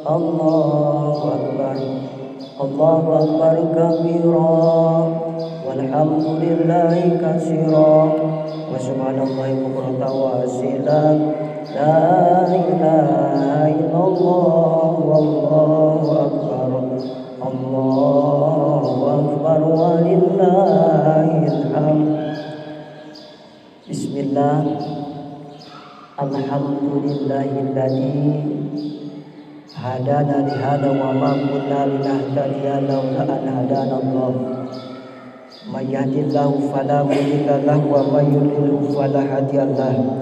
Allahu Akbar. Allahu Akbar kabira walhamdulillahi katsira wa subhanallahi bukratan wa asila. La ilaha illallah wallahu akbar. Allahu akbar walillahil hamd. Bismillah. Alhamdulillahilladzi hadana li hada wa ma kunna linahtadiya laula an hadana Allah. May yahdihillahu fala mudilla lahu wa may yudlil fala hadiya lahu.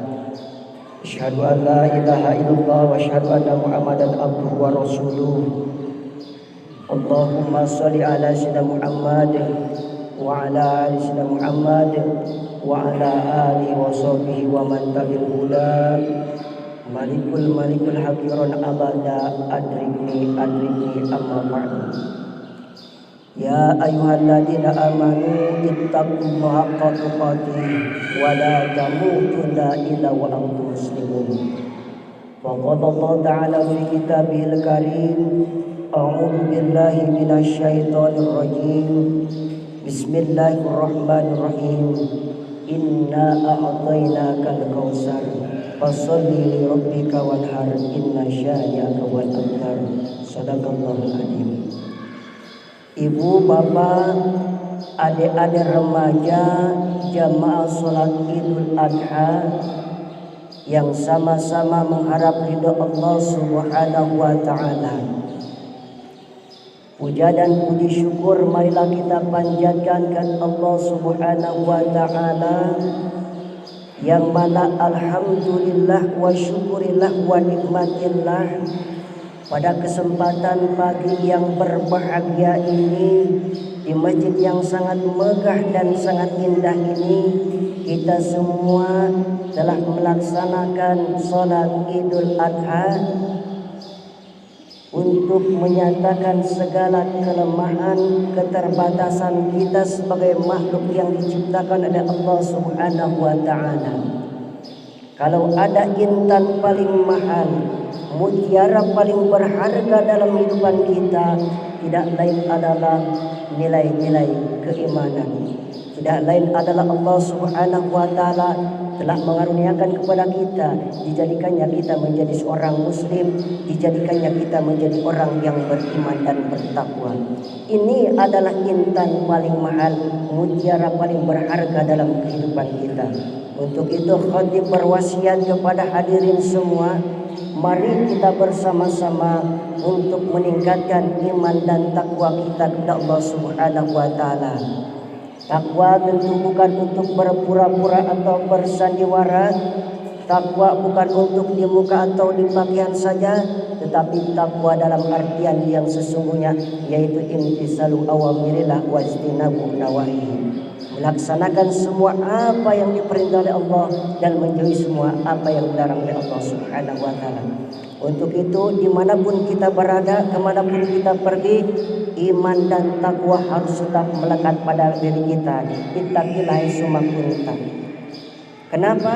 Asyhadu an la ilaha illallah wa asyhadu anna Muhammadan abduhu wa rasuluh. Allahumma shalli ala sayyidina Muhammad wa ala ali sayyidina Muhammad wa ala alihi wa sahbihi wa man tabi'al huda. Malikul hakiron abada adrikni amma ba'du. Ya ayyuhalladzina amanu ittaqullaha haqqa tuqatih wa la tamutunna illa wa antum muslimun. Faqala Allah ta'ala fi kitabihil karim, a'udzu billahi minasy syaithanir rajim. Bismillahirrahmanirrahim. Inna a'tainakal kautsar fasholli li rabbika wanhar inna syani'aka wal abtar. Shadaqallahul adzim. Ibu, bapak, adik-adik remaja jamaah sholat Idul Adha yang sama-sama mengharap ridho Allah Subhanahu wa ta'ala. Puja dan puji syukur marilah kita panjatkan ke Allah Subhanahu wa ta'ala, yang mana alhamdulillah wa syukurillah wa nikmatillah. Pada kesempatan pagi yang berbahagia ini, di masjid yang sangat megah dan sangat indah ini, kita semua telah melaksanakan sholat Idul Adha untuk menyatakan segala kelemahan, keterbatasan kita sebagai makhluk yang diciptakan oleh Allah Subhanahu wa ta'ala. Kalau ada intan paling mahal, mutiara paling berharga dalam kehidupan kita, tidak lain adalah nilai-nilai keimanan. Tidak lain adalah Allah Subhanahu wa ta'ala telah mengaruniakan kepada kita, dijadikannya kita menjadi seorang muslim, dijadikannya kita menjadi orang yang beriman dan bertakwa. Ini adalah intan paling mahal, mutiara paling berharga dalam kehidupan kita. Untuk itu khatib berwasiat kepada hadirin semua, mari kita bersama-sama untuk meningkatkan iman dan takwa kita kepada Allah Subhanahu wa ta'ala. Takwa tentu bukan untuk berpura-pura atau bersandiwara. Takwa bukan untuk di muka atau di pakaian saja, tetapi takwa dalam artian yang sesungguhnya, yaitu imtisalu awamirillah wa ijtinabu nawahihi. Melaksanakan semua apa yang diperintah oleh Allah dan menjauhi semua apa yang dilarang oleh Allah Subhanahu wa ta'ala. Untuk itu dimanapun kita berada, kemanapun kita pergi, iman dan takwa harus tetap melekat pada diri kita. Ittaqillaha haitsuma kunta. Kenapa?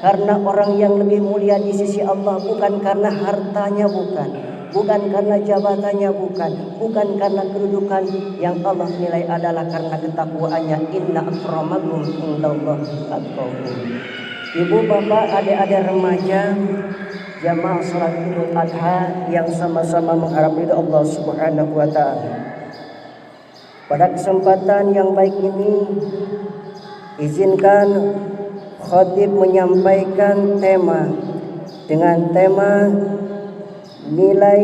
Karena orang yang lebih mulia di sisi Allah bukan karena hartanya, bukan karena jabatannya, bukan karena kedudukan. Yang Allah nilai adalah karena ketakwaannya. Inna akramakum indallahi atqakum. Ibu, bapak, adik-adik remaja jamaah salat Idul Adha yang sama-sama mengharap ridha Allah Subhanahu wa ta'ala. Pada kesempatan yang baik ini, izinkan khatib menyampaikan tema dengan tema nilai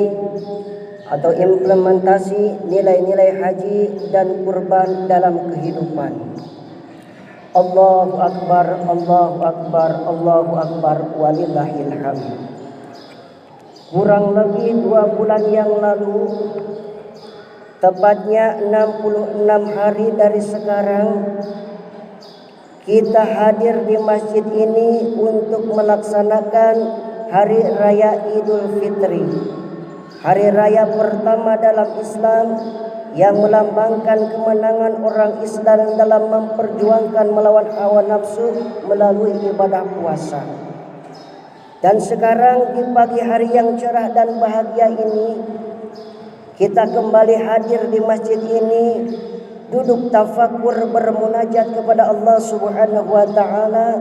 atau implementasi nilai-nilai haji dan kurban dalam kehidupan. Allahu Akbar, Allahu Akbar, Allahu Akbar, walillahil hamd. Kurang lebih 2 bulan yang lalu, tepatnya 66 hari dari sekarang, kita hadir di masjid ini untuk melaksanakan Hari Raya Idul Fitri, hari raya pertama dalam Islam yang melambangkan kemenangan orang Islam dalam memperjuangkan melawan hawa nafsu melalui ibadah puasa. Dan sekarang di pagi hari yang cerah dan bahagia ini, kita kembali hadir di masjid ini, duduk tafakur bermunajat kepada Allah Subhanahu wa taala,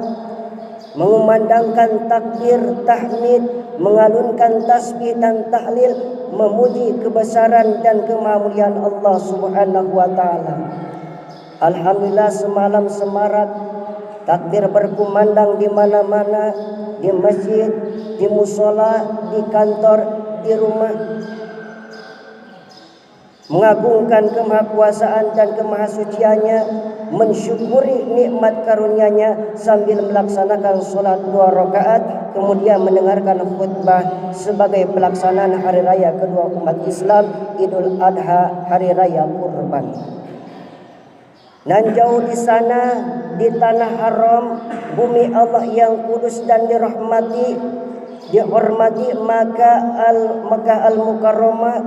mengumandangkan takbir, tahmid, mengalunkan tasbih dan tahlil, memuji kebesaran dan kemamuliaan Allah Subhanahu wa taala. Alhamdulillah, semalam semarak takbir berkumandang di mana-mana, di masjid, di musola, di kantor, di rumah, mengagungkan kemahakuasaan dan kemahasuciannya, mensyukuri nikmat karunia-Nya sambil melaksanakan sholat 2 rakaat, kemudian mendengarkan khutbah sebagai pelaksanaan hari raya kedua umat Islam, Idul Adha, hari raya kurban. Nan jauh di sana, di tanah haram, bumi Allah yang kudus dan dihormati Makkah Al-Mukarramah,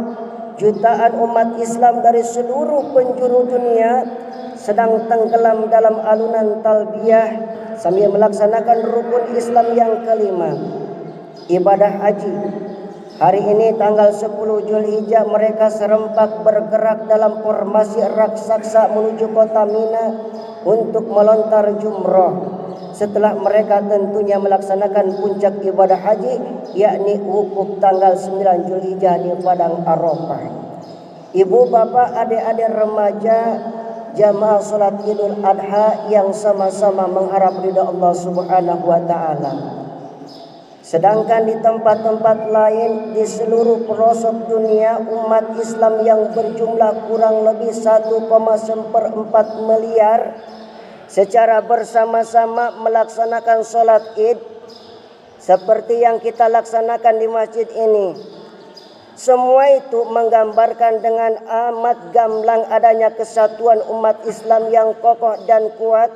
jutaan umat Islam dari seluruh penjuru dunia sedang tenggelam dalam alunan talbiyah sambil melaksanakan rukun Islam yang kelima, ibadah haji. Hari ini tanggal 10 Zulhijjah, mereka serempak bergerak dalam formasi raksasa menuju kota Mina untuk melontar jumrah. Setelah mereka tentunya melaksanakan puncak ibadah haji, yakni wukuf tanggal 9 Zulhijjah di Padang Arafah. Ibu, bapak, adik-adik remaja, jamaah salat Idul Adha yang sama-sama mengharap ridha Allah Subhanahu wa taala. Sedangkan di tempat-tempat lain di seluruh pelosok dunia, umat Islam yang berjumlah kurang lebih 1,4 miliar secara bersama-sama melaksanakan sholat Id seperti yang kita laksanakan di masjid ini. Semua itu menggambarkan dengan amat gamblang adanya kesatuan umat Islam yang kokoh dan kuat,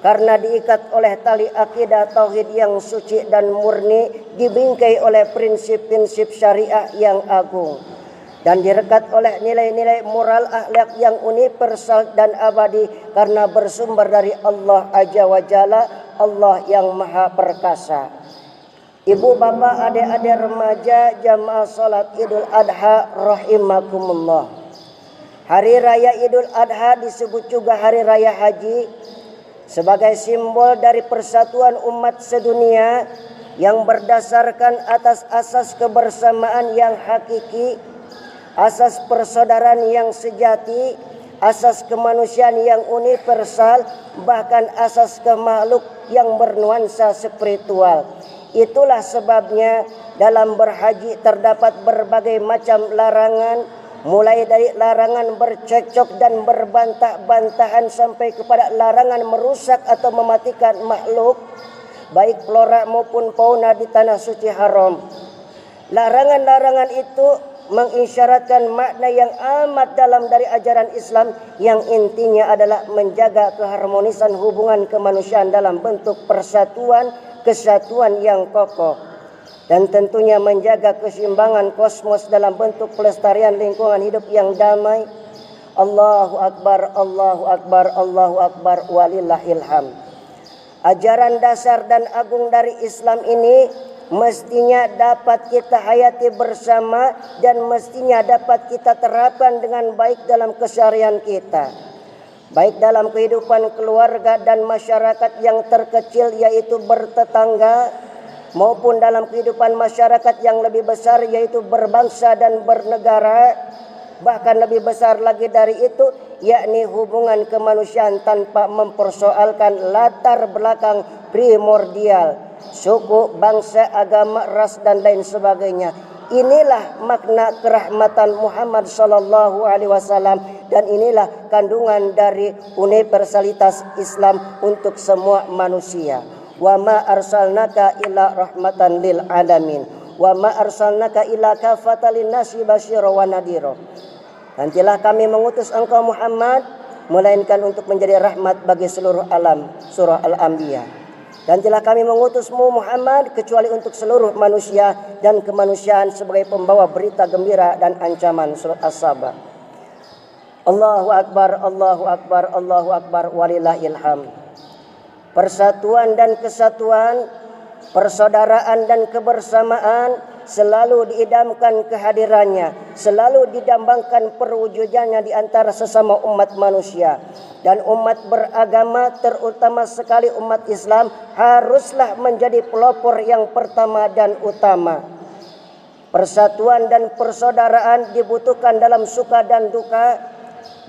karena diikat oleh tali akidah tauhid yang suci dan murni, dibingkai oleh prinsip-prinsip syariah yang agung, dan direkat oleh nilai-nilai moral akhlak yang universal dan abadi karena bersumber dari Allah Azza wa Jalla, Allah yang Maha Perkasa. Ibu, bapak, adik-adik remaja, jamaah salat Idul Adha rahimakumullah. Hari raya Idul Adha disebut juga hari raya haji sebagai simbol dari persatuan umat sedunia yang berdasarkan atas asas kebersamaan yang hakiki, asas persaudaraan yang sejati, asas kemanusiaan yang universal, bahkan asas kemakhluk yang bernuansa spiritual. Itulah sebabnya dalam berhaji terdapat berbagai macam larangan, mulai dari larangan bercekcok dan berbantah-bantahan sampai kepada larangan merusak atau mematikan makhluk, baik flora maupun fauna di tanah suci haram. Larangan-larangan itu mengisyaratkan makna yang amat dalam dari ajaran Islam, yang intinya adalah menjaga keharmonisan hubungan kemanusiaan dalam bentuk persatuan, kesatuan yang kokoh, dan tentunya menjaga keseimbangan kosmos dalam bentuk pelestarian lingkungan hidup yang damai. Allahu Akbar, Allahu Akbar, Allahu Akbar, walillahil hamd. Ajaran dasar dan agung dari Islam ini mestinya dapat kita hayati bersama dan mestinya dapat kita terapkan dengan baik dalam keseharian kita, baik dalam kehidupan keluarga dan masyarakat yang terkecil yaitu bertetangga, maupun dalam kehidupan masyarakat yang lebih besar yaitu berbangsa dan bernegara. Bahkan lebih besar lagi dari itu, yakni hubungan kemanusiaan tanpa mempersoalkan latar belakang primordial, suku, bangsa, agama, ras, dan lain sebagainya. Inilah makna kerahmatan Muhammad sallallahu alaihi wasallam, dan inilah kandungan dari universalitas Islam untuk semua manusia. Wa ma arsalnaka illa rahmatan lil alamin wa ma arsalnaka illa kafatan linnasi basyira wa nadhira. Nantilah kami mengutus engkau Muhammad melainkan untuk menjadi rahmat bagi seluruh alam. Surah Al-Anbiya. Dan telah kami mengutusmu Muhammad kecuali untuk seluruh manusia dan kemanusiaan sebagai pembawa berita gembira dan ancaman. Surah As-Saba. Allahu Akbar, Allahu Akbar, Allahu Akbar, walillahil hamd. Persatuan dan kesatuan persaudaraan dan kebersamaan selalu diidamkan kehadirannya, selalu didambangkan perwujudannya di antara sesama umat manusia. Dan umat beragama, terutama sekali umat Islam, haruslah menjadi pelopor yang pertama dan utama. Persatuan dan persaudaraan dibutuhkan dalam suka dan duka,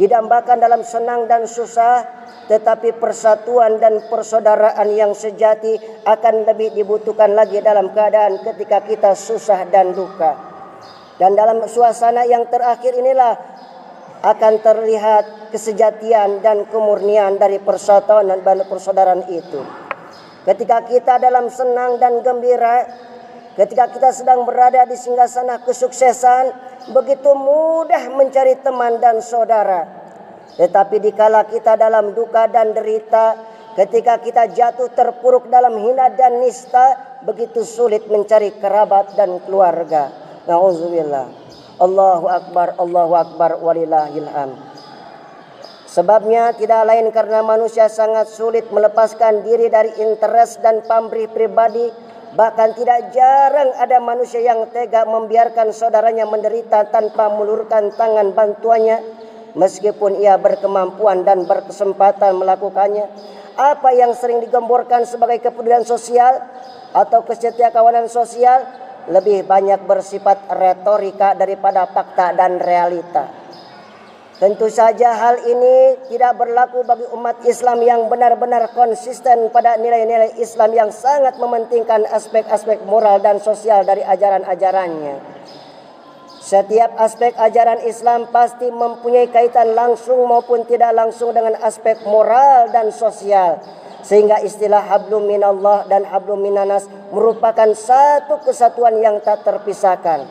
didambakan dalam senang dan susah. Tetapi persatuan dan persaudaraan yang sejati akan lebih dibutuhkan lagi dalam keadaan ketika kita susah dan duka. Dan dalam suasana yang terakhir inilah akan terlihat kesejatian dan kemurnian dari persatuan dan persaudaraan itu. Ketika kita dalam senang dan gembira, ketika kita sedang berada di singgasana kesuksesan, begitu mudah mencari teman dan saudara. Tetapi dikala kita dalam duka dan derita, ketika kita jatuh terpuruk dalam hina dan nista, begitu sulit mencari kerabat dan keluarga. Nauzubillah. Allahu Akbar, walillahil hamd. Sebabnya tidak lain karena manusia sangat sulit melepaskan diri dari interest dan pamrih pribadi. Bahkan tidak jarang ada manusia yang tega membiarkan saudaranya menderita tanpa meluruskan tangan bantuannya, meskipun ia berkemampuan dan berkesempatan melakukannya. Apa yang sering digemborkan sebagai kepedulian sosial atau kesetiakawanan sosial lebih banyak bersifat retorika daripada fakta dan realita. Tentu saja hal ini tidak berlaku bagi umat Islam yang benar-benar konsisten pada nilai-nilai Islam yang sangat mementingkan aspek-aspek moral dan sosial dari ajaran-ajarannya. Setiap aspek ajaran Islam pasti mempunyai kaitan langsung maupun tidak langsung dengan aspek moral dan sosial. Sehingga istilah hablum minallah dan hablum minanas merupakan satu kesatuan yang tak terpisahkan.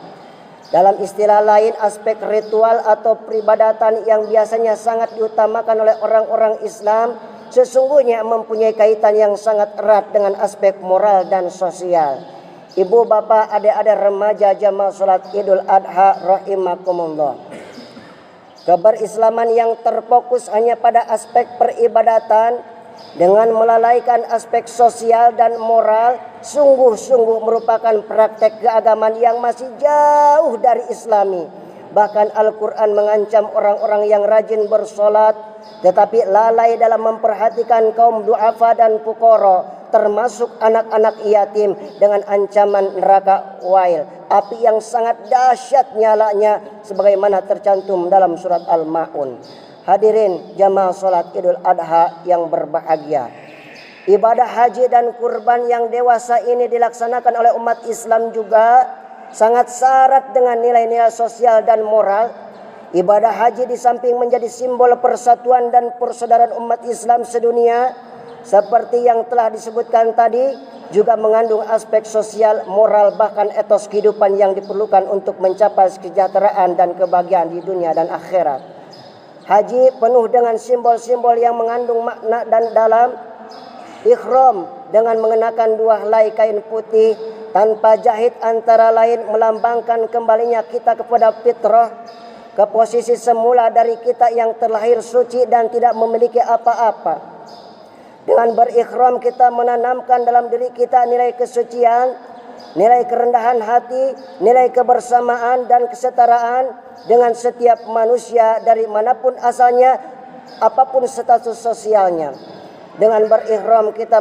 Dalam istilah lain, aspek ritual atau peribadatan yang biasanya sangat diutamakan oleh orang-orang Islam sesungguhnya mempunyai kaitan yang sangat erat dengan aspek moral dan sosial. Ibu, bapak, adik-adik remaja jamaah salat Idul Adha rahimakumullah. Keberislaman yang terfokus hanya pada aspek peribadatan dengan melalaikan aspek sosial dan moral sungguh-sungguh merupakan praktek keagamaan yang masih jauh dari Islami. Bahkan Al-Quran mengancam orang-orang yang rajin bersolat tetapi lalai dalam memperhatikan kaum du'afa dan fuqara, termasuk anak-anak yatim, dengan ancaman neraka wail, api yang sangat dahsyat nyalanya sebagaimana tercantum dalam surat Al-Maun. Hadirin jamaah salat Idul Adha yang berbahagia, ibadah haji dan kurban yang dewasa ini dilaksanakan oleh umat Islam juga sangat syarat dengan nilai-nilai sosial dan moral. Ibadah haji di samping menjadi simbol persatuan dan persaudaraan umat Islam sedunia, seperti yang telah disebutkan tadi, juga mengandung aspek sosial, moral, bahkan etos kehidupan yang diperlukan untuk mencapai kesejahteraan dan kebahagiaan di dunia dan akhirat. Haji penuh dengan simbol-simbol yang mengandung makna dan dalam. Ikhram dengan mengenakan 2 helai kain putih tanpa jahit antara lain melambangkan kembalinya kita kepada fitrah, ke posisi semula dari kita yang terlahir suci dan tidak memiliki apa-apa. Dengan berikhram kita menanamkan dalam diri kita nilai kesucian, nilai kerendahan hati, nilai kebersamaan dan kesetaraan dengan setiap manusia dari manapun asalnya, apapun status sosialnya. Dengan berikhram kita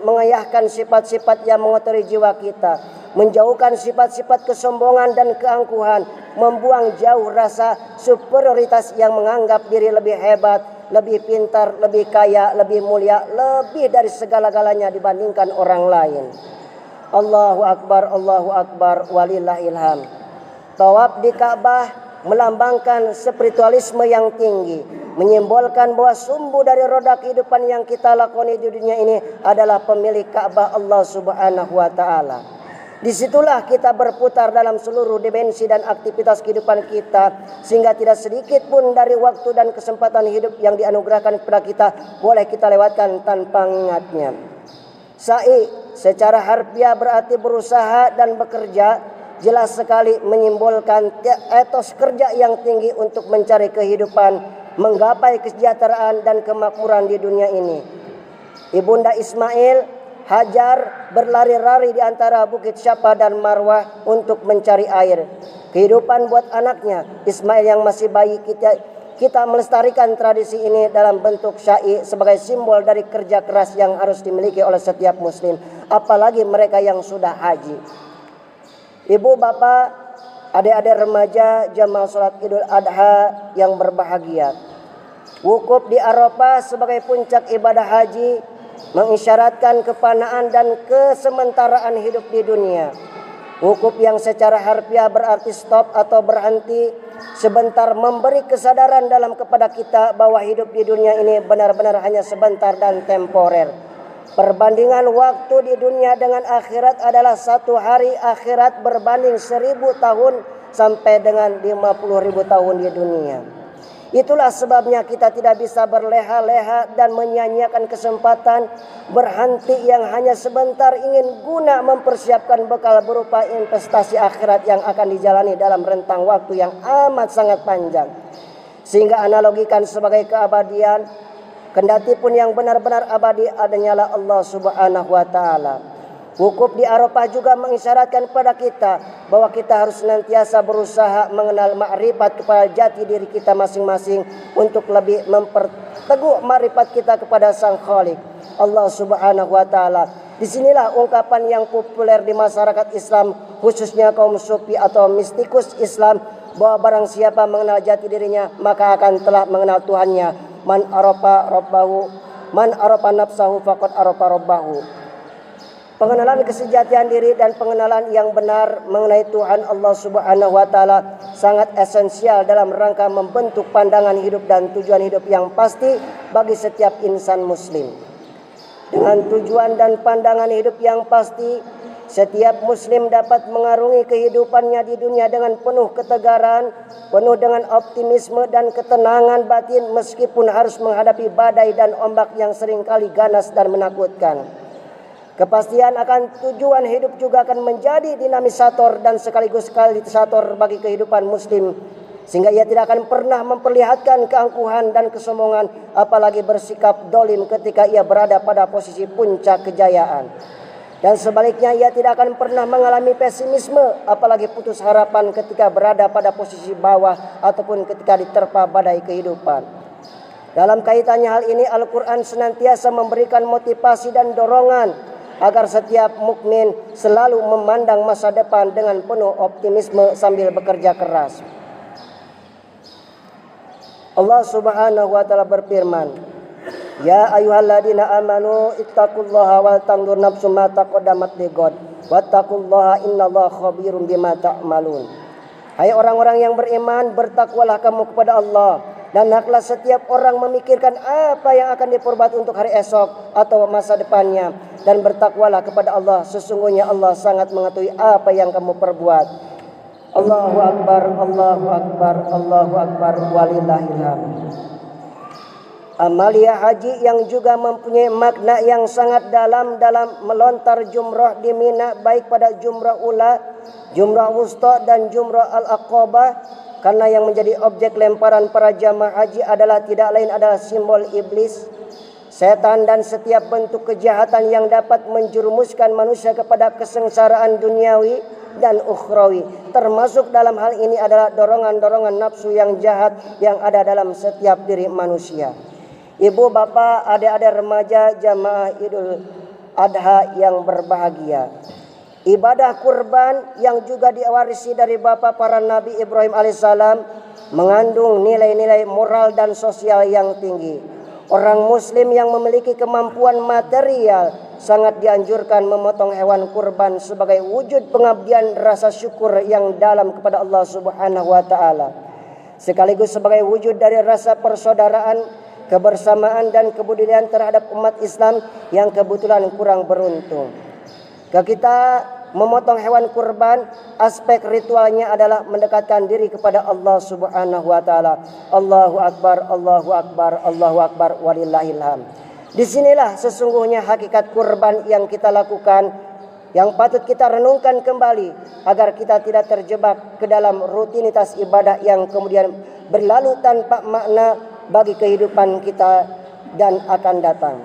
mengayahkan sifat-sifat yang mengotori jiwa kita, menjauhkan sifat-sifat kesombongan dan keangkuhan, membuang jauh rasa superioritas yang menganggap diri lebih hebat, lebih pintar, lebih kaya, lebih mulia, lebih dari segala-galanya dibandingkan orang lain. Allahu Akbar, walillahil hamd. Tawaf di Ka'bah melambangkan spiritualisme yang tinggi, menyimbolkan bahwa sumbu dari roda kehidupan yang kita lakoni di dunia ini adalah pemilik Ka'bah, Allah Subhanahu wa taala. Disitulah kita berputar dalam seluruh dimensi dan aktivitas kehidupan kita, sehingga tidak sedikit pun dari waktu dan kesempatan hidup yang dianugerahkan kepada kita boleh kita lewatkan tanpa mengingatnya. Sa'i secara harfiah berarti berusaha dan bekerja, jelas sekali menyimbolkan etos kerja yang tinggi untuk mencari kehidupan, menggapai kesejahteraan dan kemakmuran di dunia ini. Ibunda Ismail Hajar berlari-lari di antara bukit Syafa dan Marwah untuk mencari air. Kehidupan buat anaknya Ismail yang masih bayi. Kita melestarikan tradisi ini dalam bentuk syai sebagai simbol dari kerja keras yang harus dimiliki oleh setiap muslim, apalagi mereka yang sudah haji. Ibu, bapak, adik-adik remaja jamaah sholat Idul Adha yang berbahagia, wukuf di Arafah sebagai puncak ibadah haji mengisyaratkan kefanaan dan kesementaraan hidup di dunia. Wukuf yang secara harfiah berarti stop atau berhenti sebentar, memberi kesadaran dalam kepada kita bahwa hidup di dunia ini benar-benar hanya sebentar dan temporer. Perbandingan waktu di dunia dengan akhirat adalah satu hari akhirat berbanding 1000 tahun sampai dengan 50.000 tahun di dunia. Itulah sebabnya kita tidak bisa berleha-leha dan menyanyiakan kesempatan berhenti yang hanya sebentar ingin guna mempersiapkan bekal berupa investasi akhirat yang akan dijalani dalam rentang waktu yang amat sangat panjang. Sehingga analogikan sebagai keabadian, kendati pun yang benar-benar abadi adanya Allah Subhanahu wa taala. Wukuf di Arafah juga mengisyaratkan kepada kita bahwa kita harus senantiasa berusaha mengenal makrifat kepada jati diri kita masing-masing untuk lebih memperteguh makrifat kita kepada Sang Khalik, Allah Subhanahu wa taala. Disinilah ungkapan yang populer di masyarakat Islam, khususnya kaum sufi atau mistikus Islam, bahwa barang siapa mengenal jati dirinya maka akan telah mengenal Tuhannya. Man arafa rabbahu, man arafa nafsahu faqad arafa rabbahu. Pengenalan kesejatian diri dan pengenalan yang benar mengenai Tuhan Allah Subhanahu wa taala sangat esensial dalam rangka membentuk pandangan hidup dan tujuan hidup yang pasti bagi setiap insan muslim. Dengan tujuan dan pandangan hidup yang pasti, setiap muslim dapat mengarungi kehidupannya di dunia dengan penuh ketegaran, penuh dengan optimisme dan ketenangan batin meskipun harus menghadapi badai dan ombak yang seringkali ganas dan menakutkan. Kepastian akan tujuan hidup juga akan menjadi dinamisator dan sekaligus katalisator bagi kehidupan muslim, sehingga ia tidak akan pernah memperlihatkan keangkuhan dan kesombongan, apalagi bersikap dolim ketika ia berada pada posisi puncak kejayaan. Dan sebaliknya, ia tidak akan pernah mengalami pesimisme, apalagi putus harapan ketika berada pada posisi bawah ataupun ketika diterpa badai kehidupan. Dalam kaitannya hal ini, Al-Quran senantiasa memberikan motivasi dan dorongan agar setiap mukmin selalu memandang masa depan dengan penuh optimisme sambil bekerja keras. Allah Subhanahu wa taala berfirman, "Ya ayyuhalladzina amanu ittaqullaha wal tanzur nafsum ma qaddamat lighad wattaqullaha innallaha khabirum bima ta'malun." Hai orang-orang yang beriman, bertakwalah kamu kepada Allah, dan hendaklah setiap orang memikirkan apa yang akan diperbuat untuk hari esok atau masa depannya, dan bertakwalah kepada Allah, sesungguhnya Allah sangat mengetahui apa yang kamu perbuat. Allahu Akbar, Allahu Akbar, Allahu Akbar, walillahil hamd. Amalia haji yang juga mempunyai makna yang sangat dalam melontar jumrah di Mina, baik pada jumrah ula, jumrah wusta dan jumrah al-aqabah, karena yang menjadi objek lemparan para jamaah haji adalah tidak lain adalah simbol iblis, setan dan setiap bentuk kejahatan yang dapat menjerumuskan manusia kepada kesengsaraan duniawi dan ukhrawi. Termasuk dalam hal ini adalah dorongan-dorongan nafsu yang jahat yang ada dalam setiap diri manusia. Ibu, bapak, adik-adik remaja jamaah Idul Adha yang berbahagia, ibadah kurban yang juga diwarisi dari bapak para nabi Ibrahim alaihissalam mengandung nilai-nilai moral dan sosial yang tinggi. Orang muslim yang memiliki kemampuan material sangat dianjurkan memotong hewan kurban sebagai wujud pengabdian rasa syukur yang dalam kepada Allah Subhanahu wa taala, sekaligus sebagai wujud dari rasa persaudaraan, kebersamaan dan kebudayaan terhadap umat Islam yang kebetulan kurang beruntung. Kita memotong hewan kurban, aspek ritualnya adalah mendekatkan diri kepada Allah Subhanahu wa taala. Allahu Akbar, Allahu Akbar, Allahu Akbar, walillahil hamd. Disinilah sesungguhnya hakikat kurban yang kita lakukan, yang patut kita renungkan kembali agar kita tidak terjebak ke dalam rutinitas ibadah yang kemudian berlalu tanpa makna bagi kehidupan kita dan akan datang.